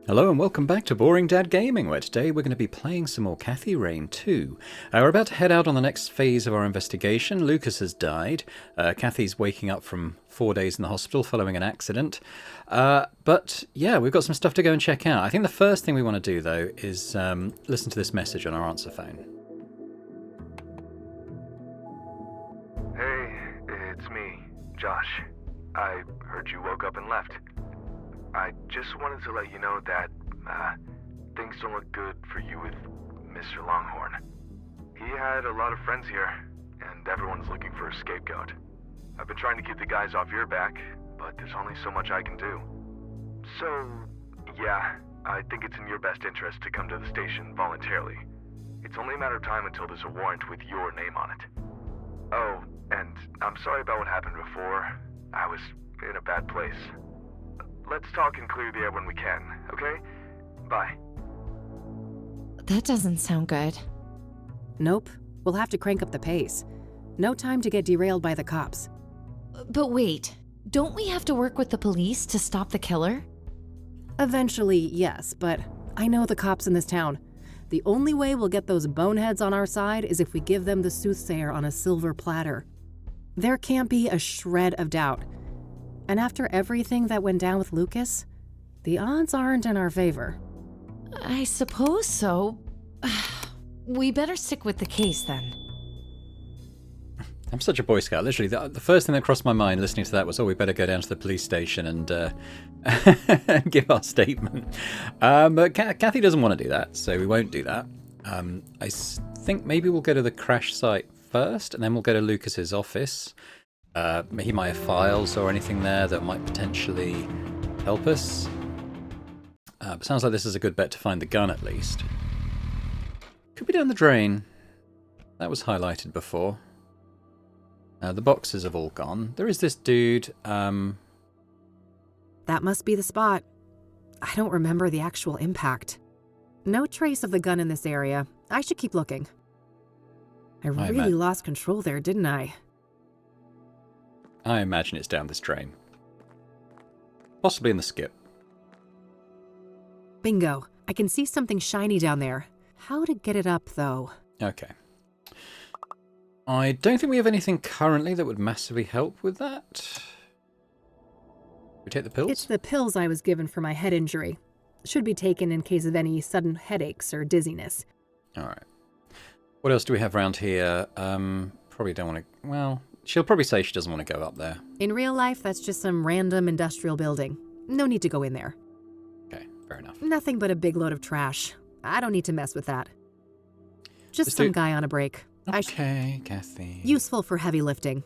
Hello and welcome back to Boring Dad Gaming, where today we're going to be playing some more Kathy Rain 2. We're about to head out on the next phase of our investigation. Lucas has died. Kathy's waking up from 4 days in the hospital following an accident. But yeah, we've got some stuff to go and check out. I think the first thing we want to do, though, is listen to this message on our answer phone. Hey, it's me, Josh. I heard you woke up and left. I just wanted to let you know that, things don't look good for you with Mr. Longhorn. He had a lot of friends here, and everyone's looking for a scapegoat. I've been trying to keep the guys off your back, but there's only so much I can do. So, yeah, I think it's in your best interest to come to the station voluntarily. It's only a matter of time until there's a warrant with your name on it. Oh, and I'm sorry about what happened before. I was in a bad place. Let's talk and clear the air when we can, okay? Bye. That doesn't sound good. Nope. We'll have to crank up the pace. No time to get derailed by the cops. But wait, don't we have to work with the police to stop the killer? Eventually, yes, but I know the cops in this town. The only way we'll get those boneheads on our side is if we give them the Soothsayer on a silver platter. There can't be a shred of doubt. And after everything that went down with Lucas, the odds aren't in our favor. I suppose so. We better stick with the case then. I'm such a Boy Scout. Literally, the first thing that crossed my mind listening to that was, oh, we better go down to the police station and give our statement. But Kathy doesn't want to do that, so we won't do that. I think maybe we'll go to the crash site first, and then we'll go to Lucas's office. He might have files or anything there that might potentially help us. But sounds like this is a good bet to find the gun at least. Could be down the drain. That was highlighted before. The boxes have all gone. There is this dude. That must be the spot. I don't remember the actual impact. No trace of the gun in this area. I should keep looking. I really lost control there, didn't I? I imagine it's down this drain. Possibly in the skip. Bingo. I can see something shiny down there. How to get it up, though? Okay. I don't think we have anything currently that would massively help with that. We take the pills? It's the pills I was given for my head injury. Should be taken in case of any sudden headaches or dizziness. Alright. What else do we have around here? Probably don't want to... Well, she'll probably say she doesn't want to go up there. In real life, that's just some random industrial building. No need to go in there. Okay, fair enough. Nothing but a big load of trash. I don't need to mess with that. Just some guy on a break. Okay, Kathy. Useful for heavy lifting.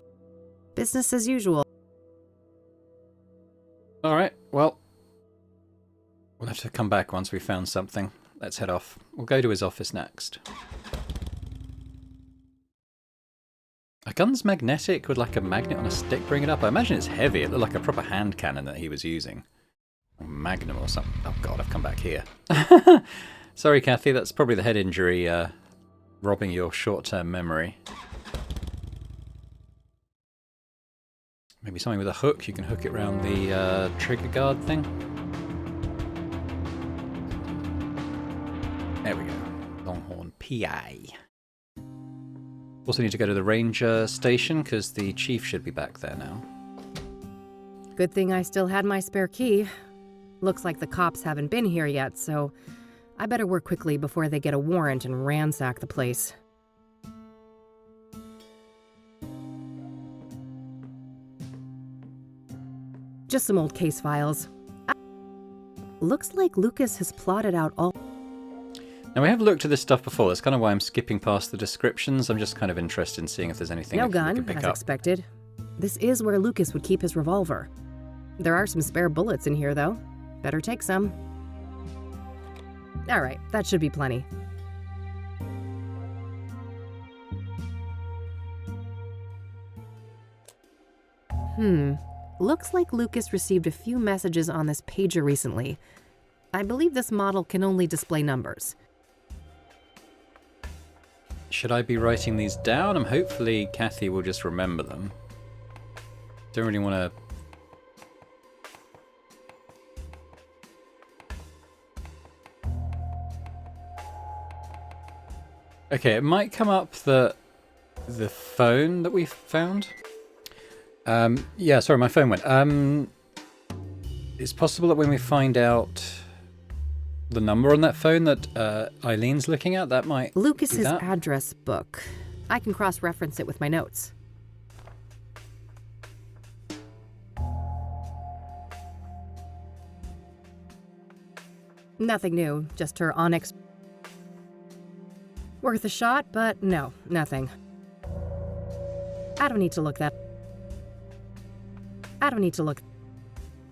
Business as usual. Alright, well, we'll have to come back once we've found something. Let's head off. We'll go to his office next. A gun's magnetic with like a magnet on a stick bring it up. I imagine it's heavy. It looked like a proper hand cannon that he was using. Or magnum or something. Oh god, I've come back here. Sorry, Kathy, that's probably the head injury robbing your short-term memory. Maybe something with a hook. You can hook it around the trigger guard thing. There we go. Longhorn PI. Also need to go to the ranger station because the chief should be back there now. Good thing I still had my spare key. Looks like the cops haven't been here yet, so I better work quickly before they get a warrant and ransack the place. Just some old case files. Looks like Lucas has plotted out all... Now, we have looked at this stuff before. That's kind of why I'm skipping past the descriptions. I'm just kind of interested in seeing if there's anything No we gun, can pick as up. expected. This is where Lucas would keep his revolver. There are some spare bullets in here, though. Better take some. All right, that should be plenty. Looks like Lucas received a few messages on this pager recently. I believe this model can only display numbers. Should I be writing these down? Hopefully Kathy will just remember them. Don't really want to Okay, it might come up the phone that we found. Yeah, sorry, my phone went. It's possible that when we find out the number on that phone that Eileen's looking at, that might be Lucas's that. address book. I can cross-reference it with my notes. Nothing new, just her onyx. Worth a shot, but no, nothing. I don't need to look that. I don't need to look.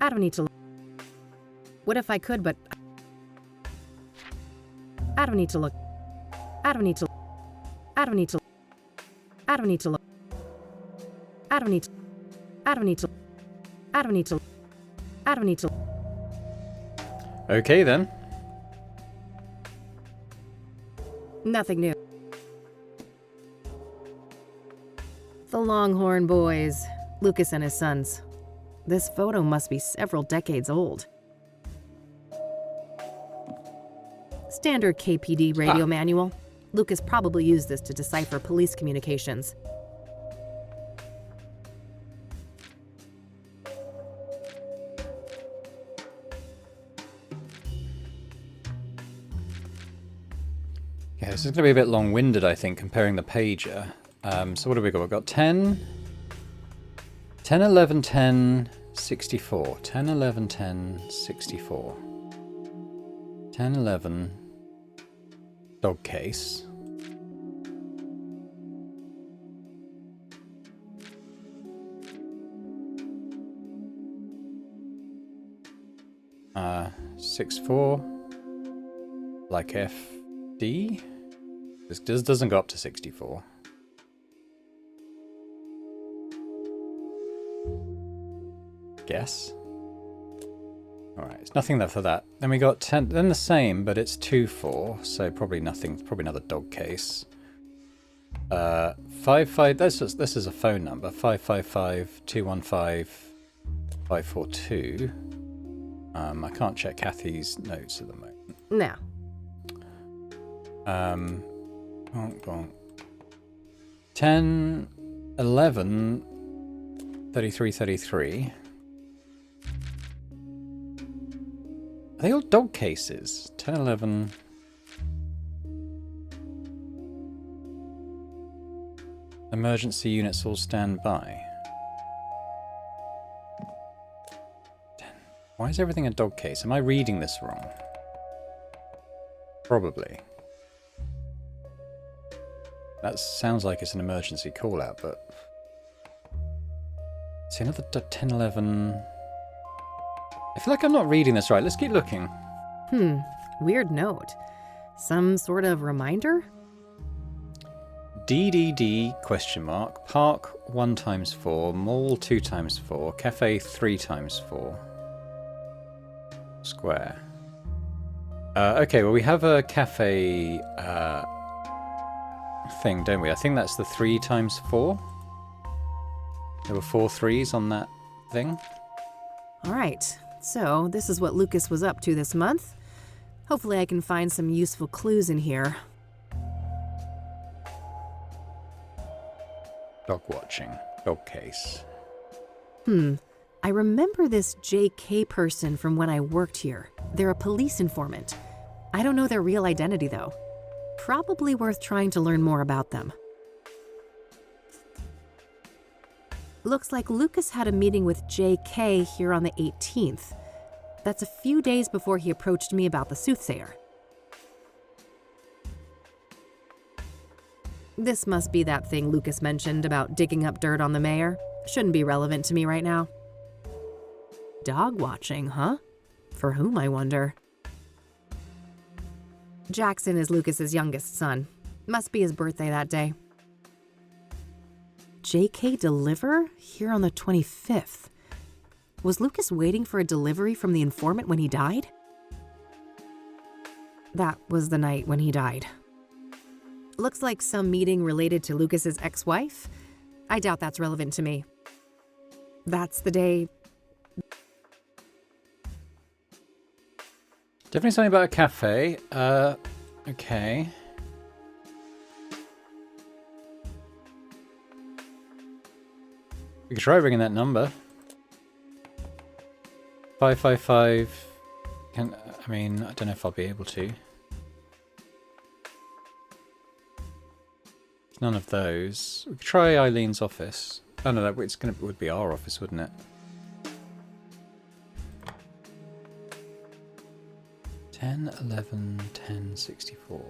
I don't need to look. What if I could, but I don't need to look. I don't need to. I don't need to. I don't need to look. I don't need to. I don't need to. I don't need to. I don't need to. Okay then. Nothing new. The Longhorn boys, Lucas and his sons. This photo must be several decades old. Standard KPD radio manual. Lucas probably used this to decipher police communications. Yeah, this is going to be a bit long-winded, I think, comparing the pager. So what have we got? We've got 10, 10, 11, 10, 64. 10, 11, 10, 64. 10, 11, dog case. Uh, 64, like FD. This doesn't go up to 64. Guess. Alright, it's nothing there for that. Then we got 10, then the same, but it's 2-4, so probably nothing, probably another dog case. 55, this is a phone number, 555-215-542. I can't check Kathy's notes at the moment. No. Bonk, bonk. 10, 11, 33, 33. Are they all dog cases? 10, 11. Emergency units all stand by. 10. Why is everything a dog case? Am I reading this wrong? Probably. That sounds like it's an emergency call out, but... See, another 10, 11... I feel like I'm not reading this right. Let's keep looking. Weird note. Some sort of reminder? DDD question mark, park 1 times 4, mall 2 times 4, cafe 3 times 4, square. Okay, well we have a cafe thing, don't we? I think that's the 3 times 4. There were 4 3s on that thing. All right, so this is what Lucas was up to this month. Hopefully I can find some useful clues in here. Dog watching, dog case. I remember this JK person from when I worked here. They're a police informant. I don't know their real identity though. Probably worth trying to learn more about them. Looks like Lucas had a meeting with JK here on the 18th. That's a few days before he approached me about the Soothsayer. This must be that thing Lucas mentioned about digging up dirt on the mayor. Shouldn't be relevant to me right now. Dog watching, huh? For whom, I wonder? Jackson is Lucas's youngest son. Must be his birthday that day. JK deliver? Here on the 25th. Was Lucas waiting for a delivery from the informant when he died? That was the night when he died. Looks like some meeting related to Lucas's ex-wife. I doubt that's relevant to me. That's the day... Definitely something about a cafe. Okay. We could try ringing that number. 555. I don't know if I'll be able to. None of those. We could try Eileen's office. Oh no, it would be our office, wouldn't it? 10, 11, 10, 64.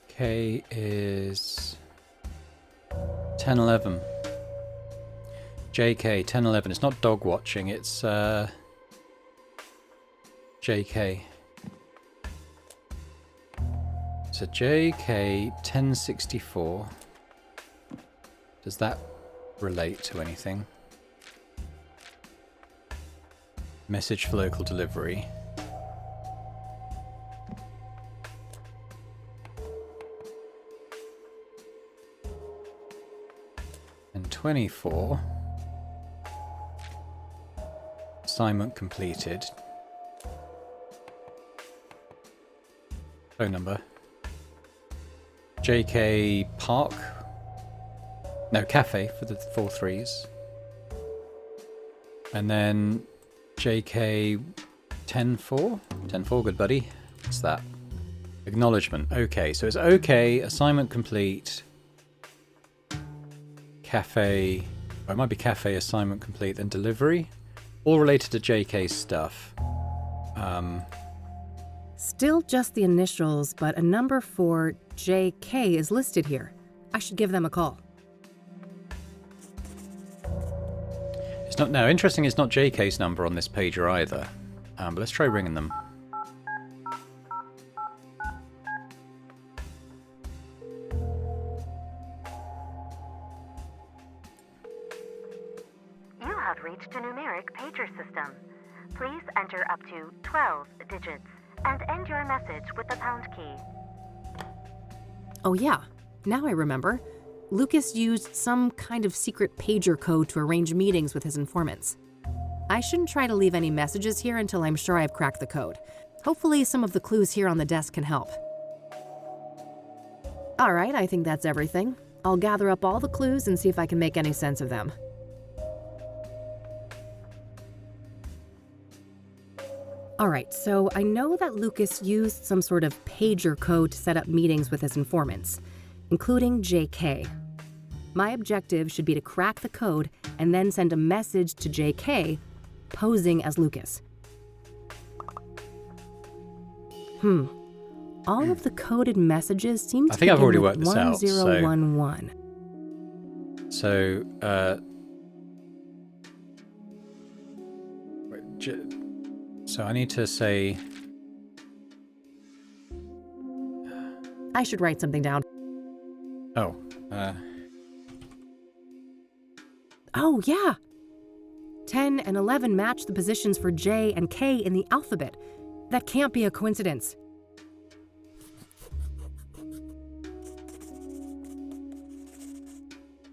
K is 10, 11. JK 10, 11. It's not dog watching. It's JK. So JK 1064. Does that relate to anything? Message for local delivery. And 24. Assignment completed. Phone number. JK Park. No, Cafe for the 4 3s. And then JK 10-4. 10-4, good buddy. What's that? Acknowledgement. Okay, so it's okay. Assignment complete. Cafe. Or it might be cafe, assignment complete, then delivery. All related to JK's stuff. Still just the initials, but a number for JK is listed here. I should give them a call. It's not. No, interesting. It's not JK's number on this pager either. But let's try ringing them. You have reached a numeric pager system. Please enter up to 12 digits and end your message with the pound key. Oh yeah, now I remember. Lucas used some kind of secret pager code to arrange meetings with his informants. I shouldn't try to leave any messages here until I'm sure I've cracked the code. Hopefully some of the clues here on the desk can help. All right, I think that's everything. I'll gather up all the clues and see if I can make any sense of them. All right, so I know that Lucas used some sort of pager code to set up meetings with his informants, including JK. My objective should be to crack the code and then send a message to JK, posing as Lucas. All of the coded messages seem to I think I've begin already with worked this out. 1011. So, so I need to say. I should write something down. Oh. Oh, yeah. 10 and 11 match the positions for J and K in the alphabet. That can't be a coincidence.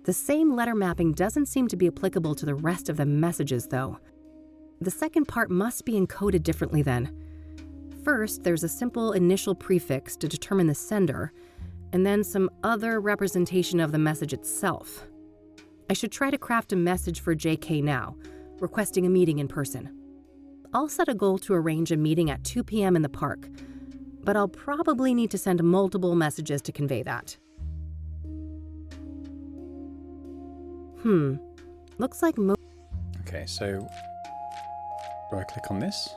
The same letter mapping doesn't seem to be applicable to the rest of the messages, though. The second part must be encoded differently then. First, there's a simple initial prefix to determine the sender, and then some other representation of the message itself. I should try to craft a message for JK now, requesting a meeting in person. I'll set a goal to arrange a meeting at 2 p.m. in the park, but I'll probably need to send multiple messages to convey that. Looks like Okay, so do I click on this?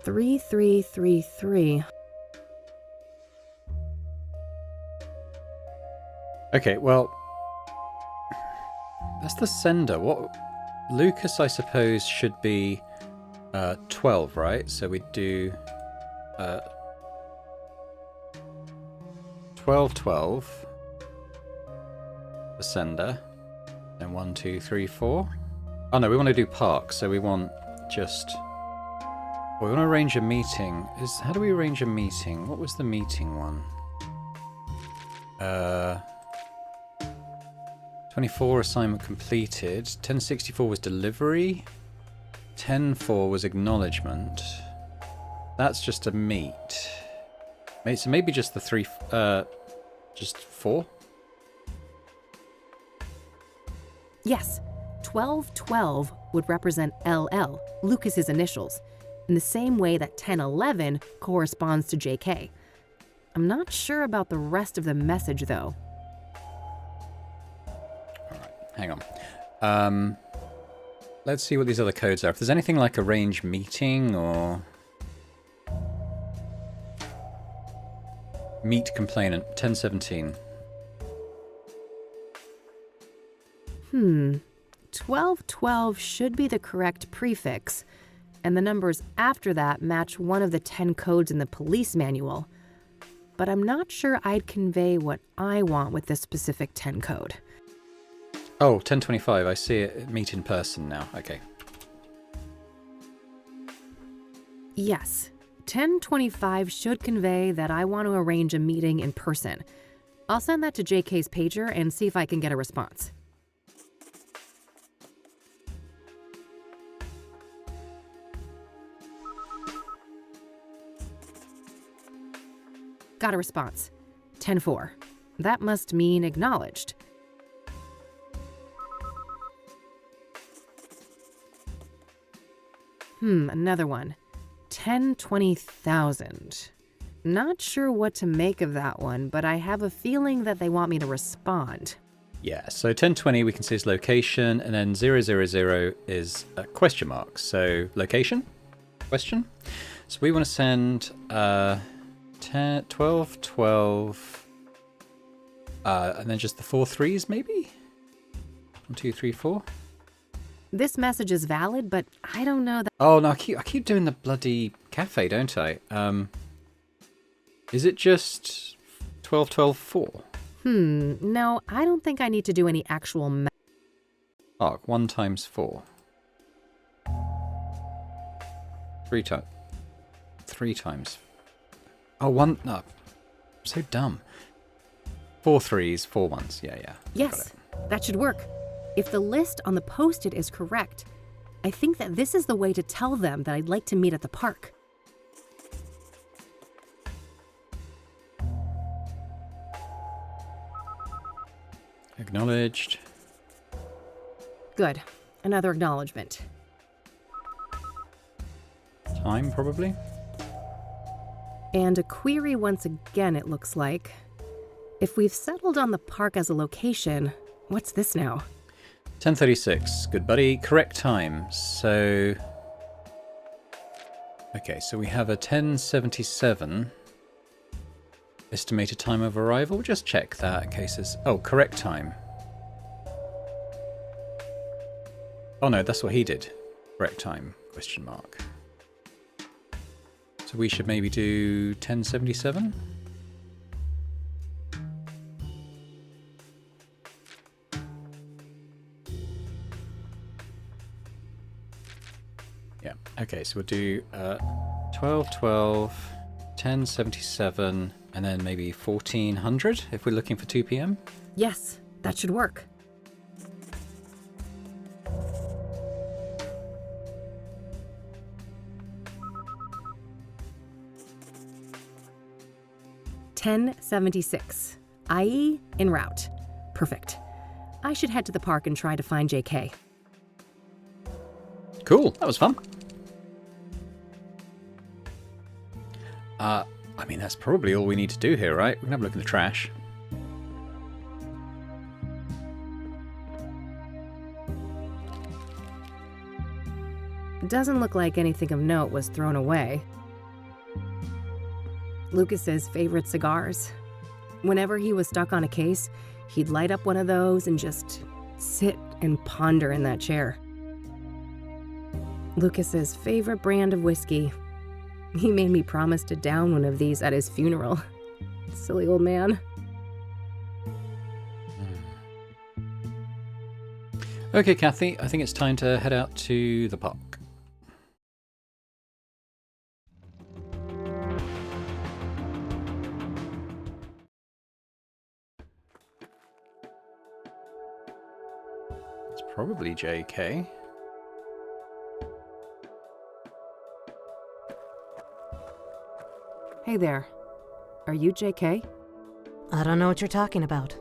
3333. Okay, well, that's the sender. What Lucas, I suppose, should be 12, right? So we'd do 12, 12. The sender. Then 1, 2, 3, 4. Oh no, we want to do park, so we want just... Well, we want to arrange a meeting. How do we arrange a meeting? What was the meeting one? 24 assignment completed. 1064 was delivery. 10-4 was acknowledgement. That's just a meet. So maybe just the three, just 4? Yes, 1212 would represent LL, Lucas's initials, in the same way that 1011 corresponds to JK. I'm not sure about the rest of the message, though. Alright, hang on. Let's see what these other codes are. If there's anything like arrange meeting or... Meet complainant, 1017. 1212 should be the correct prefix, and the numbers after that match one of the 10 codes in the police manual. But I'm not sure I'd convey what I want with this specific 10 code. Oh, 1025, I see it. Meet in person now. Okay. Yes, 1025 should convey that I want to arrange a meeting in person. I'll send that to JK's pager and see if I can get a response. Got a response. 10-4. That must mean acknowledged. Another one. 10-20,000. Not sure what to make of that one, but I have a feeling that they want me to respond. Yeah, so 1020 we can see is location, and then 000 is a question mark. So location? Question? So we want to send 10, 12, 12, and then just the 4 threes maybe? 1, 2, 3, 4? This message is valid, but I don't know that... Oh, no, I keep doing the bloody cafe, don't I? Is it just 12, 12, 4? No, I don't think I need to do any actual Arc, 1 times 4. 3 times. 3 times. Oh, 1. No. I'm so dumb. 4 threes, 4 ones. Yeah. Yes, that should work. If the list on the post-it is correct, I think that this is the way to tell them that I'd like to meet at the park. Acknowledged. Good. Another acknowledgement. Time, probably. And a query once again, it looks like. If we've settled on the park as a location, what's this now? 10:36. Good buddy. Correct time. So... Okay, so we have a 10:77. Estimated time of arrival. We'll just check that in case it's... Oh, correct time. Oh no, that's what he did. Correct time, question mark. So we should maybe do 10:77? Yeah, okay, so we'll do 12:12, 10:77, and then maybe 1400 if we're looking for 2 p.m. Yes, that should work. $10.76, i.e. en route. Perfect. I should head to the park and try to find JK. Cool, that was fun. I mean, that's probably all we need to do here, right? We can have a look in the trash. Doesn't look like anything of note was thrown away. Lucas's favorite cigars. Whenever he was stuck on a case, he'd light up one of those and just sit and ponder in that chair. Lucas's favorite brand of whiskey. He made me promise to down one of these at his funeral. Silly old man. Okay, Kathy, I think it's time to head out to the park. It's probably JK. Hey there. Are you JK? I don't know what you're talking about.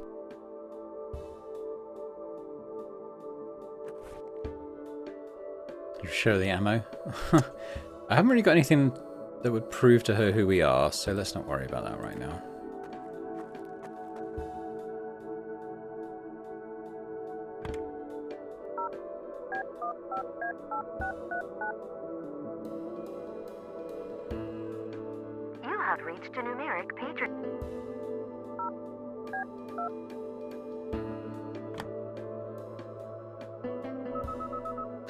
You show the ammo. I haven't really got anything that would prove to her who we are, so let's not worry about that right now. You have reached a numeric pager.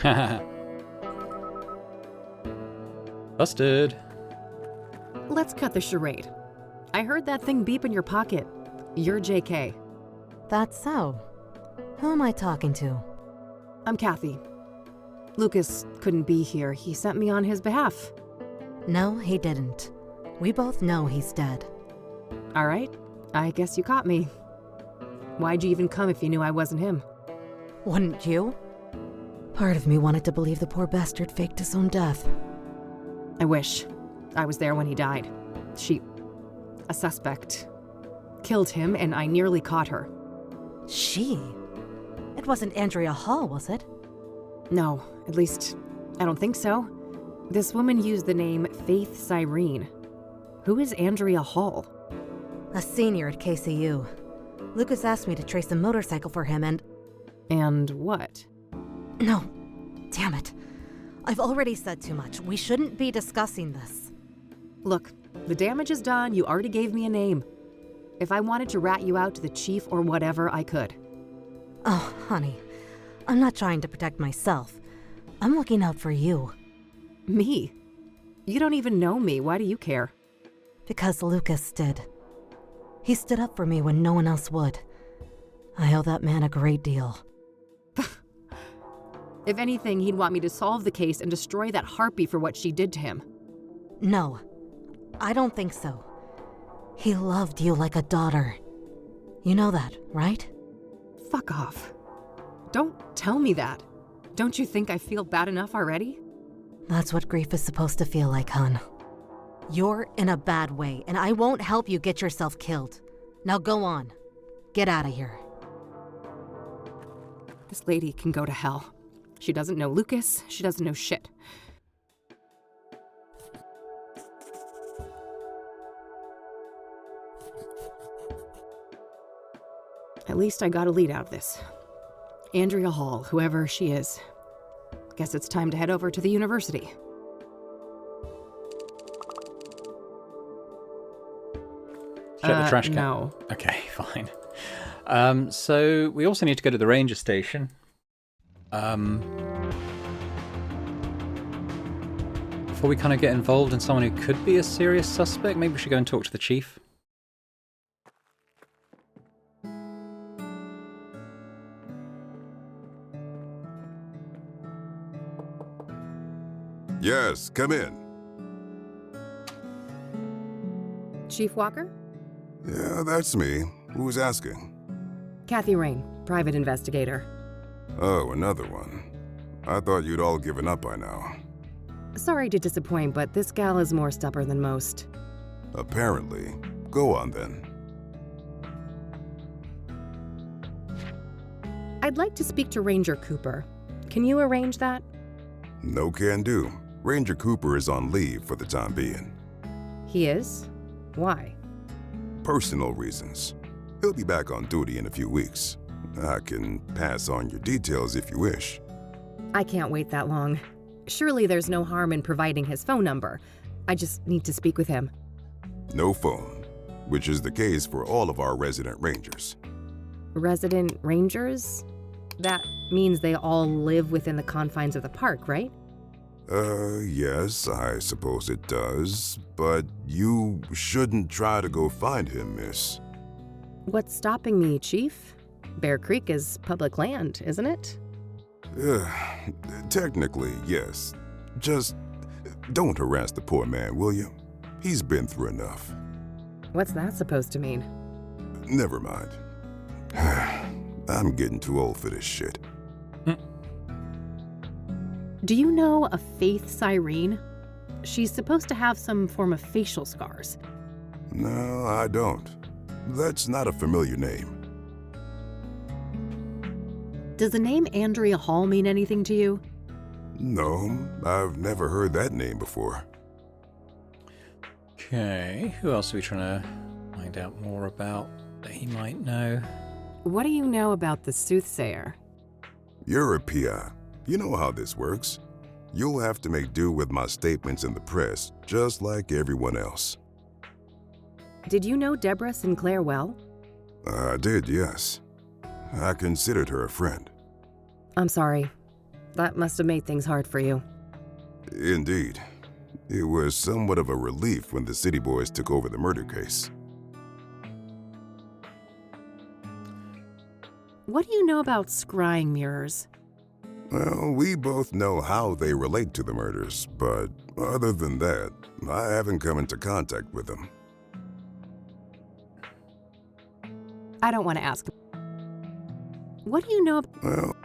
Haha. Busted. Let's cut the charade. I heard that thing beep in your pocket. You're JK. That's so. Who am I talking to? I'm Kathy. Lucas couldn't be here. He sent me on his behalf. No, he didn't. We both know he's dead. All right. I guess you caught me. Why'd you even come if you knew I wasn't him? Wouldn't you? Part of me wanted to believe the poor bastard faked his own death. I wish. I was there when he died. A suspect, killed him and I nearly caught her. She? It wasn't Andrea Hall, was it? No, at least, I don't think so. This woman used the name Faith Cyrene. Who is Andrea Hall? A senior at KCU. Lucas asked me to trace a motorcycle for him and... And what? No. Damn it. I've already said too much. We shouldn't be discussing this. Look, the damage is done. You already gave me a name. If I wanted to rat you out to the chief or whatever, I could. Oh, honey. I'm not trying to protect myself. I'm looking out for you. Me? You don't even know me. Why do you care? Because Lucas did. He stood up for me when no one else would. I owe that man a great deal. If anything, he'd want me to solve the case and destroy that harpy for what she did to him. No, I don't think so. He loved you like a daughter. You know that, right? Fuck off. Don't tell me that. Don't you think I feel bad enough already? That's what grief is supposed to feel like, hon. You're in a bad way, and I won't help you get yourself killed. Now go on. Get out of here. This lady can go to hell. She doesn't know Lucas. She doesn't know shit. At least I got a lead out of this. Andrea Hall, whoever she is. Guess it's time to head over to the university. Check the trash can. No. Okay, fine. So we also need to go to the ranger station. Before we kind of get involved in someone who could be a serious suspect, maybe we should go and talk to the chief. Yes, come in. Chief Walker? Yeah, that's me. Who's asking? Kathy Rain, private investigator. Oh, another one. I thought you'd all given up by now. Sorry to disappoint, but this gal is more stubborn than most. Apparently. Go on then. I'd like to speak to Ranger Cooper. Can you arrange that? No can do. Ranger Cooper is on leave for the time being. He is? Why? Personal reasons. He'll be back on duty in a few weeks. I can pass on your details if you wish. I can't wait that long. Surely there's no harm in providing his phone number. I just need to speak with him. No phone, which is the case for all of our resident rangers. Resident rangers? That means they all live within the confines of the park, right? Yes, I suppose it does, but you shouldn't try to go find him, miss. What's stopping me, Chief? Bear Creek is public land, isn't it? Technically, yes. Just don't harass the poor man, will you? He's been through enough. What's that supposed to mean? Never mind. I'm getting too old for this shit. Do you know a Faith Cyrene? She's supposed to have some form of facial scars. No, I don't. That's not a familiar name. Does the name Andrea Hall mean anything to you? No, I've never heard that name before. Okay, who else are we trying to find out more about that he might know? What do you know about the Soothsayer? You're a PI. You know how this works. You'll have to make do with my statements in the press, just like everyone else. Did you know Deborah Sinclair well? I did, yes. I considered her a friend. I'm sorry. That must have made things hard for you. Indeed. It was somewhat of a relief when the city boys took over the murder case. What do you know about scrying mirrors? Well, we both know how they relate to the murders, but other than that, I haven't come into contact with them. I don't want to ask. What do you know? Well,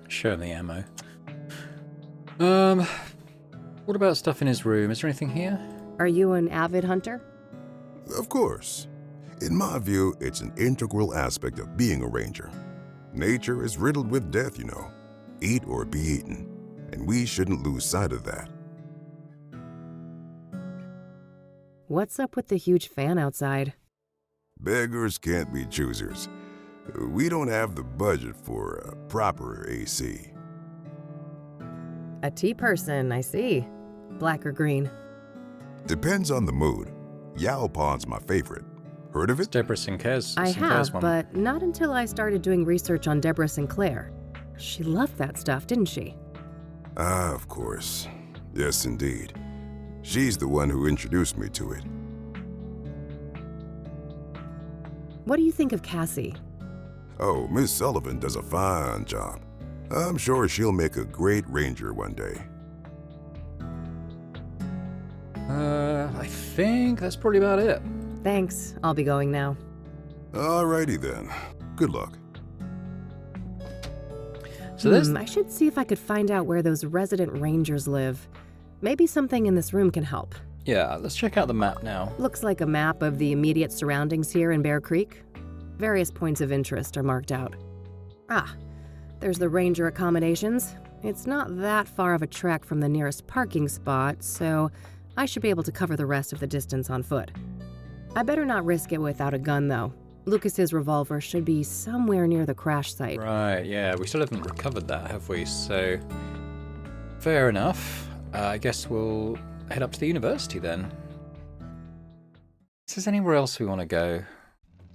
Show him the ammo. What about stuff in his room? Is there anything here? Are you an avid hunter? of course. In my view, it's an integral aspect of being a ranger. Nature is riddled with death, you know. Eat or be eaten. And we shouldn't lose sight of that. What's up with the huge fan outside? Beggars can't be choosers. We don't have the budget for a proper AC. A tea person, I see. Black or green? Depends on the mood. Yao Pon's my favorite. Heard of it? Deborah Sinclair's I Sinclair's have, one. but not until I started doing research on Deborah Sinclair. She loved that stuff, didn't she? Ah, of course. Yes, indeed. She's the one who introduced me to it. What do you think of Cassie? Oh, Miss Sullivan does a fine job. I'm sure she'll make a great ranger one day. I think that's probably about it. Thanks, I'll be going now. Alrighty then. Good luck. So there's I should see if I could find out where those resident rangers live. Maybe something in this room can help. yeah, let's check out the map now. Looks like a map of the immediate surroundings here in Bear Creek. Various points of interest are marked out. Ah, there's the ranger accommodations. It's not that far of a trek from the nearest parking spot, so I should be able to cover the rest of the distance on foot. I better not risk it without a gun, though. Lucas's revolver should be somewhere near the crash site. Right, yeah, we still haven't recovered that, have we? So, fair enough. I guess we'll head up to the university then. Is there anywhere else we want to go?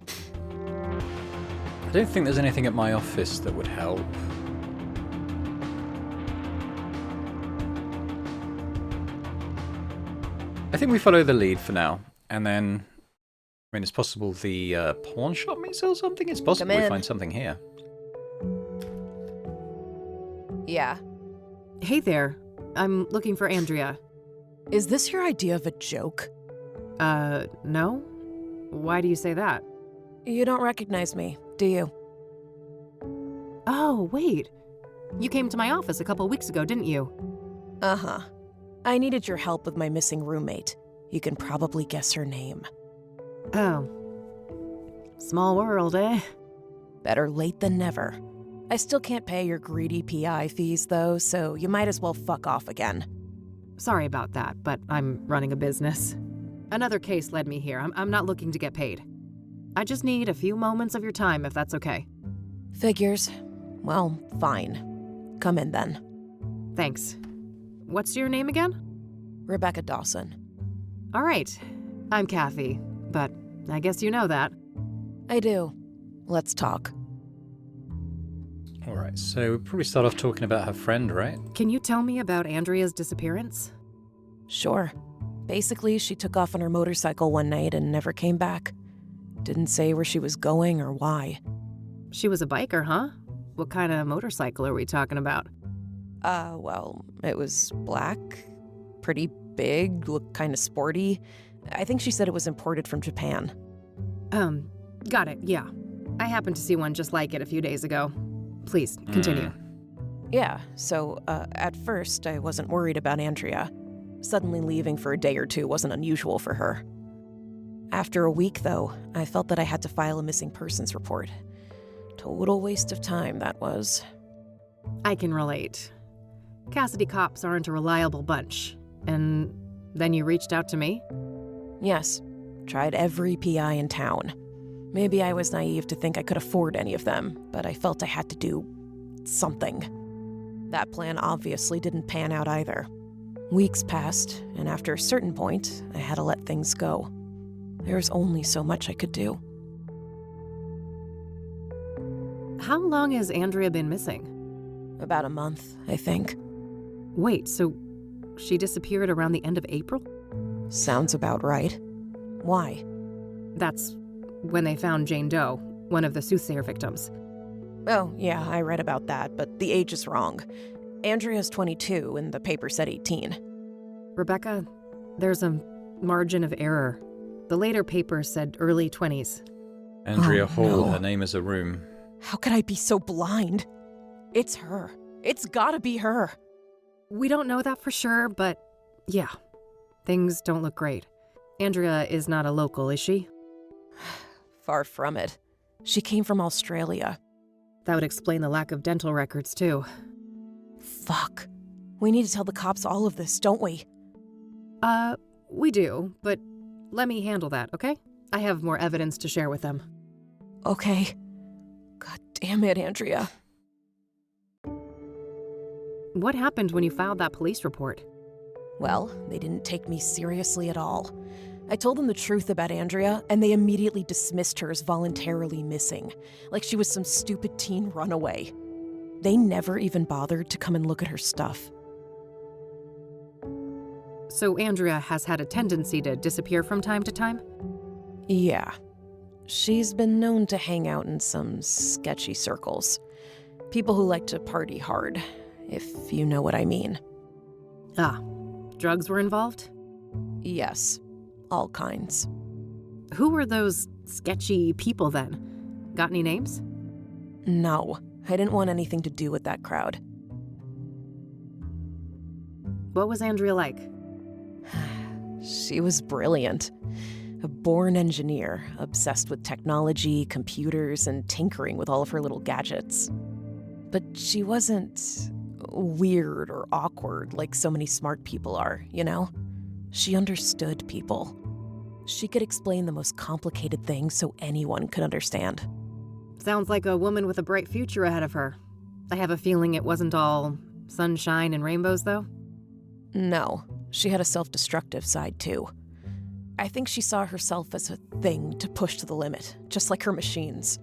I don't think there's anything at my office that would help. I think we follow the lead for now, and then, I mean, it's possible the pawn shop may sell something. It's possible Come we in. find something here. Yeah. Hey there. I'm looking for Andrea. Is this your idea of a joke? No? Why do you say that? You don't recognize me, do you? Oh, wait. You came to my office a couple weeks ago, didn't you? Uh-huh. I needed your help with my missing roommate. You can probably guess her name. Oh. Small world, eh? Better late than never. I still can't pay your greedy PI fees, though, so you might as well fuck off again. Sorry about that, but I'm running a business. Another case led me here. I'm not looking to get paid. I just need a few moments of your time, if that's okay. Figures. Well, fine. Come in then. Thanks. What's your name again? Rebecca Dawson. All right. I'm Kathy, but I guess you know that. I do. Let's talk. Alright, so we'll probably start off talking about her friend, right? Can you tell me about Andrea's disappearance? Sure. Basically, she took off on her motorcycle one night and never came back. Didn't say where she was going or why. She was a biker, huh? What kind of motorcycle are we talking about? Well, it was black, pretty big, looked kind of sporty. I think she said it was imported from Japan. Got it, yeah. I happened to see one just like it a few days ago. Please, continue. Yeah, so, at first, I wasn't worried about Andrea. Suddenly leaving for a day or two wasn't unusual for her. After a week, though, I felt that I had to file a missing persons report. Total waste of time, that was. I can relate. Cassidy cops aren't a reliable bunch. And then you reached out to me? Yes, tried every PI in town. Maybe I was naive to think I could afford any of them, but I felt I had to do something. That plan obviously didn't pan out either. Weeks passed, and after a certain point, I had to let things go. There was only so much I could do. How long has Andrea been missing? About a month, I think. Wait, so she disappeared around the end of April? Sounds about right. Why? That's when they found Jane Doe, one of the Soothsayer victims. Oh, yeah, I read about that, but the age is wrong. Andrea's 22 and the paper said 18. Rebecca, there's a margin of error. The later paper said early 20s. Andrea Oh, Hall, no. her name is a room. How could I be so blind? It's her. It's gotta be her. We don't know that for sure, but yeah, things don't look great. Andrea is not a local, is she? Far from it. She came from Australia. That would explain the lack of dental records, too. Fuck. We need to tell the cops all of this, don't we? We do, but let me handle that, okay? I have more evidence to share with them. Okay. God damn it, Andrea. What happened when you filed that police report? Well, they didn't take me seriously at all. I told them the truth about Andrea, and they immediately dismissed her as voluntarily missing, like she was some stupid teen runaway. They never even bothered to come and look at her stuff. So Andrea has had a tendency to disappear from time to time? Yeah. She's been known to hang out in some sketchy circles. People who like to party hard, if you know what I mean. Ah, drugs were involved? Yes, all kinds. Who were those sketchy people then? Got any names? No, I didn't want anything to do with that crowd. What was Andrea like? She was brilliant. A born engineer, obsessed with technology, computers, and tinkering with all of her little gadgets. But she wasn't weird or awkward like so many smart people are, you know? She understood people. She could explain the most complicated things so anyone could understand. Sounds like a woman with a bright future ahead of her. I have a feeling it wasn't all sunshine and rainbows, though. No, she had a self-destructive side, too. I think she saw herself as a thing to push to the limit, just like her machines.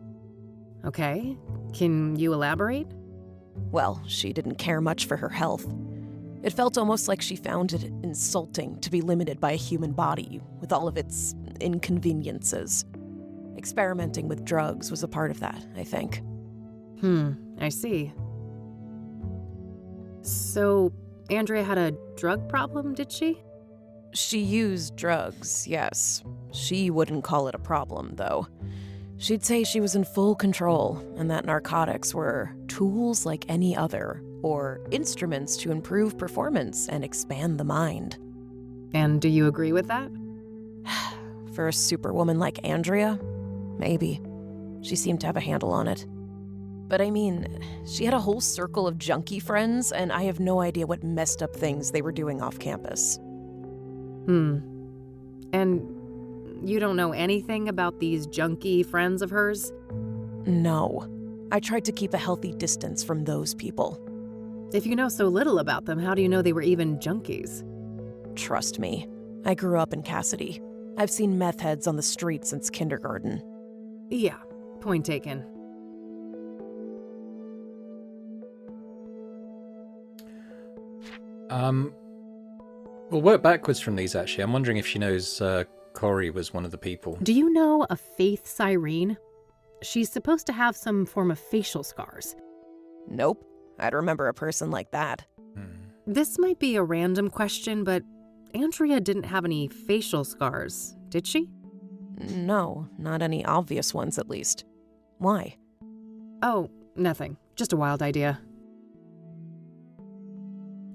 Okay, can you elaborate? Well, she didn't care much for her health. It felt almost like she found it insulting to be limited by a human body with all of its inconveniences. Experimenting with drugs was a part of that, I think. I see. So, Andrea had a drug problem, did she? She used drugs, yes. She wouldn't call it a problem, though. She'd say she was in full control and that narcotics were tools like any other, or instruments to improve performance and expand the mind. And do you agree with that? For a superwoman like Andrea, maybe. She seemed to have a handle on it. But I mean, she had a whole circle of junkie friends, and I have no idea what messed up things they were doing off campus. And you don't know anything about these junkie friends of hers? No. I tried to keep a healthy distance from those people. If you know so little about them, how do you know they were even junkies? Trust me. I grew up in Cassidy. I've seen meth heads on the street since kindergarten. Yeah, point taken. We'll work backwards from these, actually. I'm wondering if she knows Corey was one of the people. Do you know a Faith Cyrene? She's supposed to have some form of facial scars. Nope. I'd remember a person like that. This might be a random question, but Andrea didn't have any facial scars, did she? No, not any obvious ones at least. Why? Oh, nothing. Just a wild idea.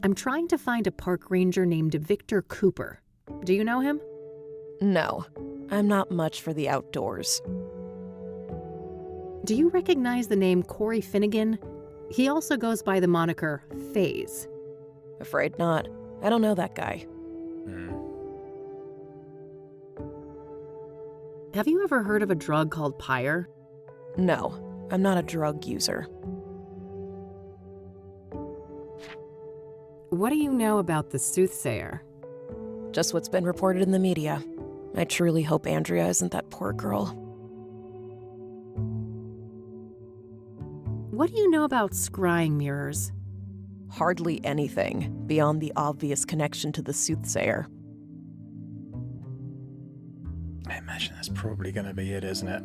I'm trying to find a park ranger named Victor Cooper. Do you know him? No, I'm not much for the outdoors. Do you recognize the name Corey Finnegan? He also goes by the moniker FaZe. Afraid not. I don't know that guy. Have you ever heard of a drug called Pyre? No, I'm not a drug user. What do you know about the Soothsayer? Just what's been reported in the media. I truly hope Andrea isn't that poor girl. What do you know about scrying mirrors? Hardly anything beyond the obvious connection to the Soothsayer. I imagine that's probably going to be it, isn't it?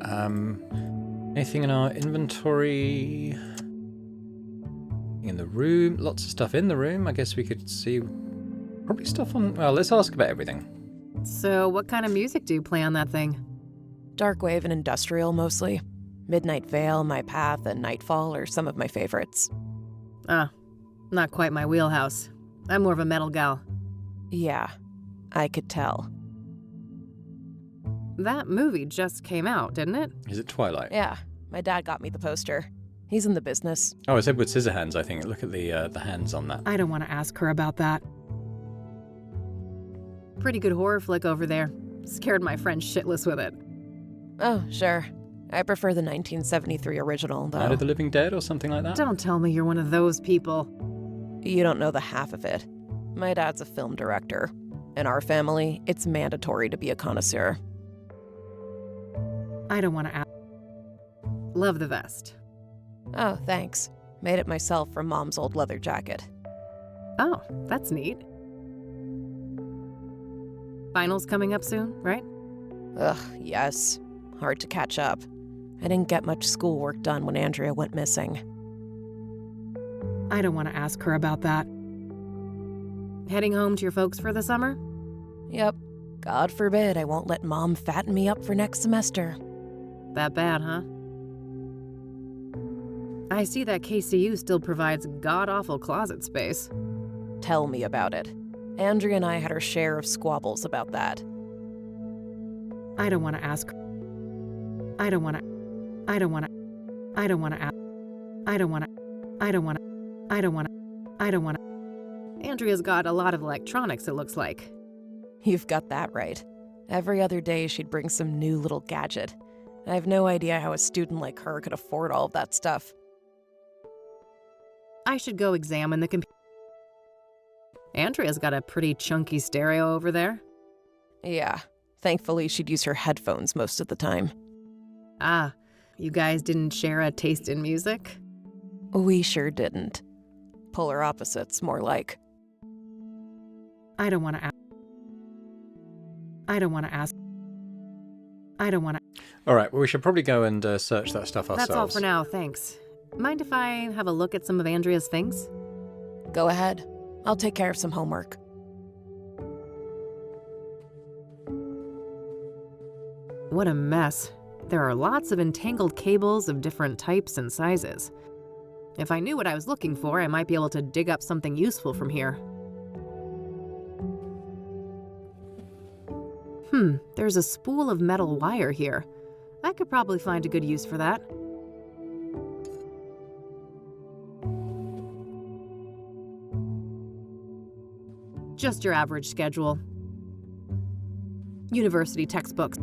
Anything in our inventory? In the room? Lots of stuff in the room. I guess we could see probably stuff on... Well, let's ask about everything. So what kind of music do you play on that thing? Darkwave and industrial mostly. Midnight Veil, My Path, and Nightfall are some of my favorites. Not quite my wheelhouse. I'm more of a metal gal. Yeah, I could tell. That movie just came out, didn't it? Is it Twilight? Yeah, my dad got me the poster. He's in the business. Oh, it's Edward Scissorhands, I think. Look at the hands on that. I don't want to ask her about that. Pretty good horror flick over there. Scared my friend shitless with it. Oh, sure. I prefer the 1973 original, though. Night of the Living Dead or something like that? Don't tell me you're one of those people. You don't know the half of it. My dad's a film director. In our family, it's mandatory to be a connoisseur. I don't want to ask. Love the vest. Oh, thanks. Made it myself from Mom's old leather jacket. Oh, that's neat. Finals coming up soon, right? Ugh, yes. Hard to catch up. I didn't get much schoolwork done when Andrea went missing. I don't want to ask her about that. Heading home to your folks for the summer? Yep. God forbid I won't let Mom fatten me up for next semester. That bad, huh? I see that KCU still provides god-awful closet space. Tell me about it. Andrea and I had our share of squabbles about that. I don't want to ask. I don't want to ask. I don't want to. Andrea's got a lot of electronics, it looks like. You've got that right. Every other day she'd bring some new little gadget. I have no idea how a student like her could afford all of that stuff. I should go examine the computer. Andrea's got a pretty chunky stereo over there. Yeah. Thankfully, she'd use her headphones most of the time. Ah, you guys didn't share a taste in music? We sure didn't. Polar opposites, more like. I don't want to ask. I don't want to ask. I don't want to. All right, well, we should probably go and search that stuff ourselves. That's all for now, thanks. Mind if I have a look at some of Andrea's things? Go ahead. I'll take care of some homework. What a mess. There are lots of entangled cables of different types and sizes. If I knew what I was looking for, I might be able to dig up something useful from here. There's a spool of metal wire here. I could probably find a good use for that. Just your average schedule. University textbooks.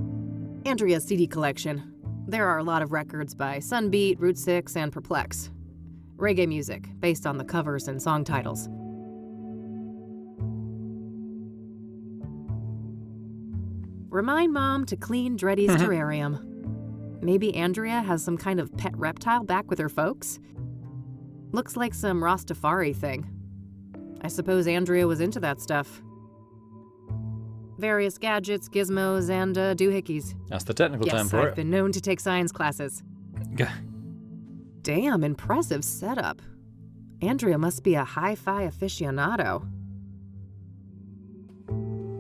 Andrea's CD collection. There are a lot of records by Sunbeat, Route 6, and Perplex. Reggae music, based on the covers and song titles. Remind Mom to clean Dreddy's terrarium. Maybe Andrea has some kind of pet reptile back with her folks? Looks like some Rastafari thing. I suppose Andrea was into that stuff. Various gadgets, gizmos, and doohickeys. That's the technical term Yes, for I've it. been known to take science classes. Damn, impressive setup. Andrea must be a hi-fi aficionado.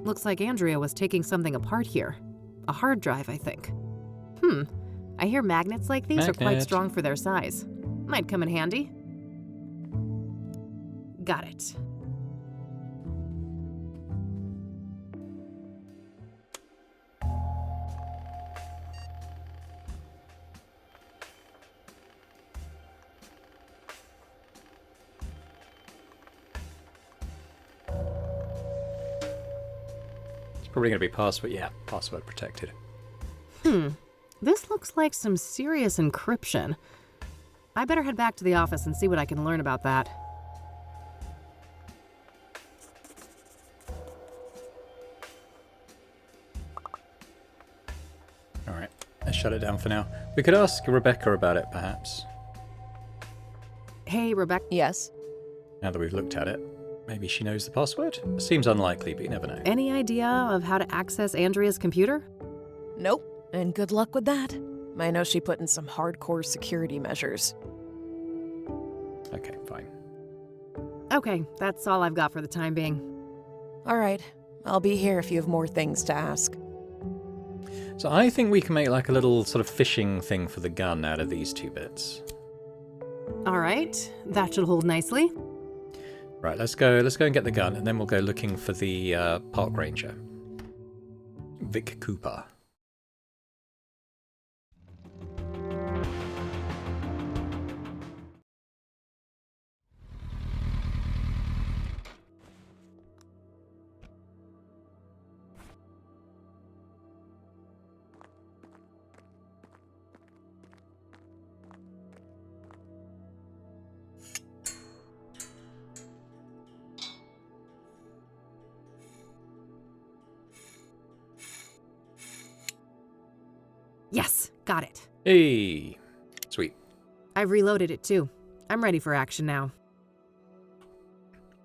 Looks like Andrea was taking something apart here. A hard drive, I think. I hear magnets like these are quite Magnet. strong for their size. Might come in handy. Got it. It's probably going to be password. Yeah, password protected. This looks like some serious encryption. I better head back to the office and see what I can learn about that. All right, let's shut it down for now. We could ask Rebecca about it, perhaps. Hey, Rebecca. Yes? Now that we've looked at it, maybe she knows the password? Seems unlikely, but you never know. Any idea of how to access Andrea's computer? Nope. And good luck with that. I know she put in some hardcore security measures. Okay, fine. Okay, that's all I've got for the time being. All right. I'll be here if you have more things to ask. So I think we can make like a little sort of fishing thing for the gun out of these two bits. All right, that should hold nicely. Right, let's go and get the gun, and then we'll go looking for the park ranger. Vic Cooper. Yes, got it. Hey, sweet. I've reloaded it too. I'm ready for action now.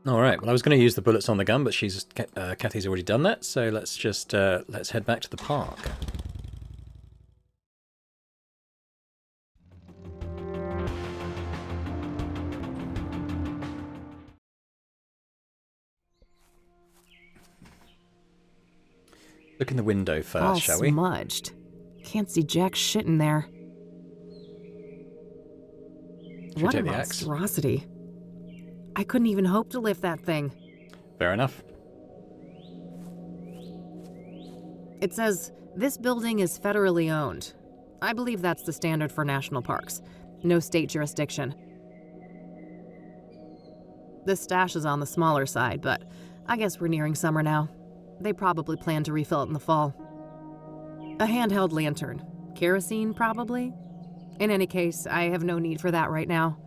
All right. Well, I was going to use the bullets on the gun, but Kathy's already done that. So let's just let's head back to the park. Look in the window first, All shall we? smudged. Can't see jack shit in there. we What a take the axe? monstrosity. I couldn't even hope to lift that thing. Fair enough. It says, this building is federally owned. I believe that's the standard for national parks. No state jurisdiction. The stash is on the smaller side, but I guess we're nearing summer now. They probably plan to refill it in the fall. A handheld lantern. Kerosene, probably? In any case, I have no need for that right now.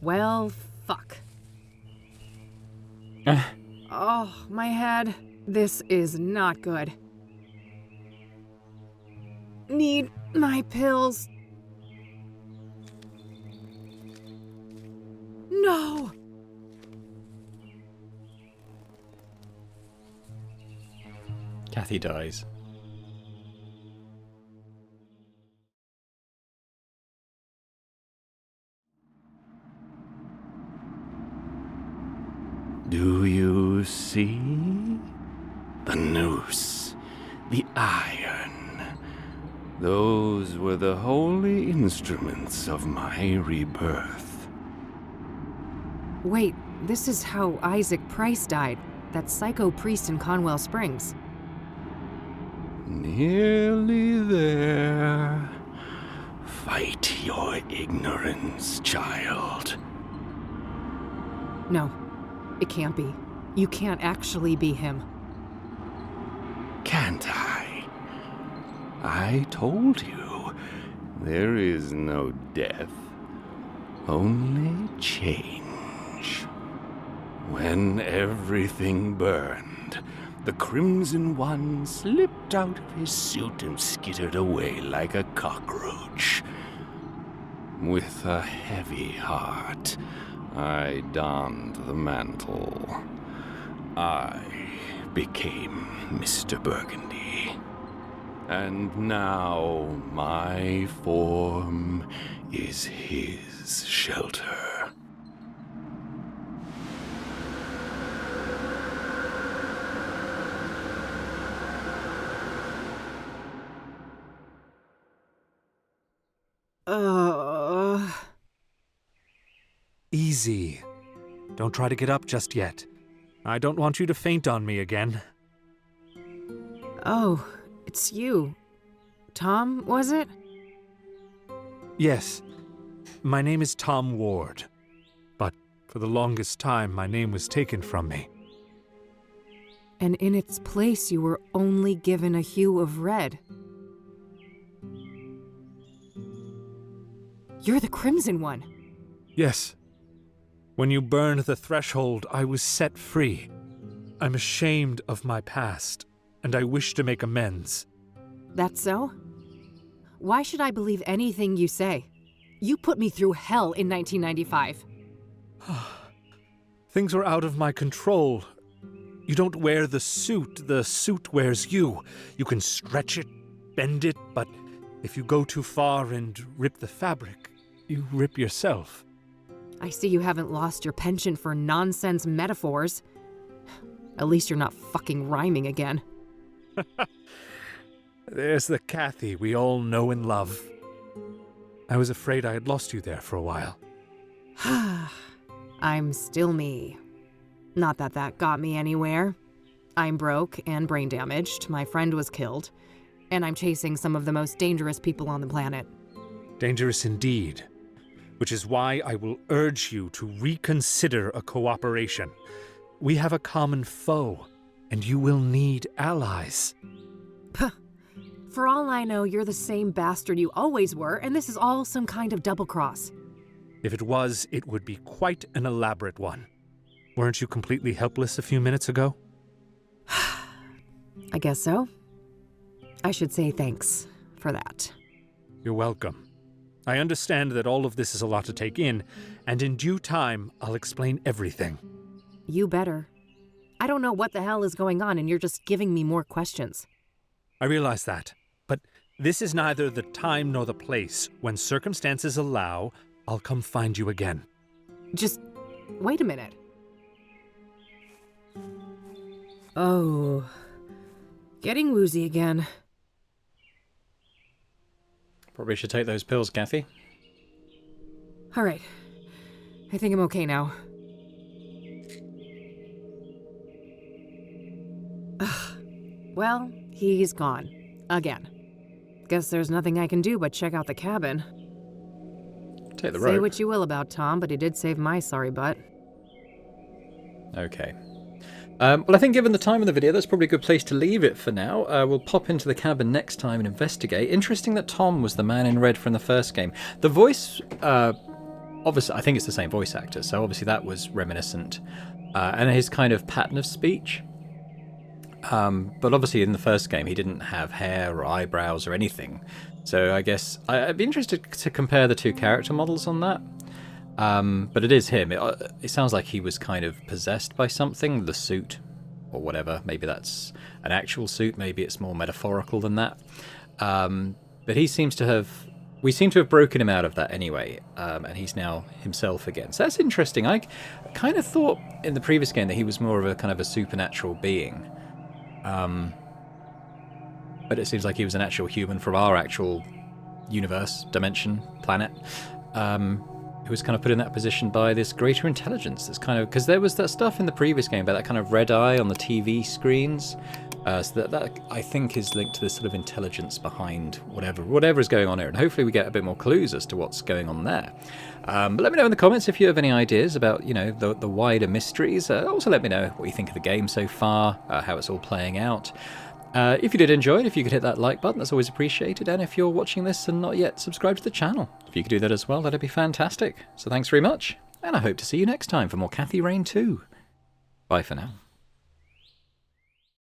Well, fuck. Oh, my head. This is not good. Need my pills. No! Kathy dies. Do you see? The noose, the iron. Those were the holy instruments of my rebirth. Wait, this is how Isaac Price died, that psycho priest in Conwell Springs. Nearly there. Fight your ignorance, child. No, it can't be. You can't actually be him. Can't I? I told you, there is no death, only change. When everything burned, the Crimson One slipped out of his suit and skittered away like a cockroach. With a heavy heart, I donned the mantle. I became Mr. Burgundy. And now my form is his shelter. Easy. Don't try to get up just yet. I don't want you to faint on me again. Oh, it's you. Tom, was it? Yes. My name is Tom Ward. But for the longest time, my name was taken from me. And in its place, you were only given a hue of red. You're the Crimson One. Yes. When you burned the threshold, I was set free. I'm ashamed of my past, and I wish to make amends. That's so? Why should I believe anything you say? You put me through hell in 1995. Things were out of my control. You don't wear the suit wears you. You can stretch it, bend it, but if you go too far and rip the fabric, you rip yourself. I see you haven't lost your penchant for nonsense metaphors. At least you're not fucking rhyming again. There's the Kathy we all know and love. I was afraid I had lost you there for a while. I'm still me. Not that that got me anywhere. I'm broke and brain damaged, my friend was killed, and I'm chasing some of the most dangerous people on the planet. Dangerous indeed. Which is why I will urge you to reconsider a cooperation. We have a common foe, and you will need allies. For all I know, you're the same bastard you always were, and this is all some kind of double-cross. If it was, it would be quite an elaborate one. Weren't you completely helpless a few minutes ago? I guess so. I should say thanks for that. You're welcome. I understand that all of this is a lot to take in, and in due time, I'll explain everything. You better. I don't know what the hell is going on, and you're just giving me more questions. I realize that, but this is neither the time nor the place. When circumstances allow, I'll come find you again. Just wait a minute. Oh, getting woozy again. Probably should take those pills, Kathy. All right. I think I'm okay now. Well, he's gone. Again. Guess there's nothing I can do but check out the cabin. Take the Say rope. what you will about Tom, but he did save my sorry butt. Okay. Well, I think given the time of the video, that's probably a good place to leave it for now. We'll pop into the cabin next time and investigate. Interesting that Tom was the man in red from the first game. The voice, obviously, I think it's the same voice actor, so obviously that was reminiscent. And his kind of pattern of speech. But obviously in the first game, he didn't have hair or eyebrows or anything. So I guess I'd be interested to compare the two character models on that. But it is him. It sounds like he was kind of possessed by something, the suit or whatever. Maybe that's an actual suit. Maybe it's more metaphorical than that. But he seems to have... We seem to have broken him out of that anyway, and he's now himself again. So that's interesting. I kind of thought in the previous game that he was more of a kind of a supernatural being. But it seems like he was an actual human from our actual universe, dimension, planet. Who was kind of put in that position by this greater intelligence. That's kind of... Because there was that stuff in the previous game about that kind of red eye on the TV screens. So that I think is linked to this sort of intelligence behind whatever is going on here. And hopefully we get a bit more clues as to what's going on there. But let me know in the comments if you have any ideas about, you know, the wider mysteries. Also let me know what you think of the game so far, how it's all playing out. If you did enjoy it, if you could hit that like button, that's always appreciated. And if you're watching this and not yet subscribed to the channel, if you could do that as well, that'd be fantastic. So thanks very much, and I hope to see you next time for more Kathy Rain 2. Bye for now.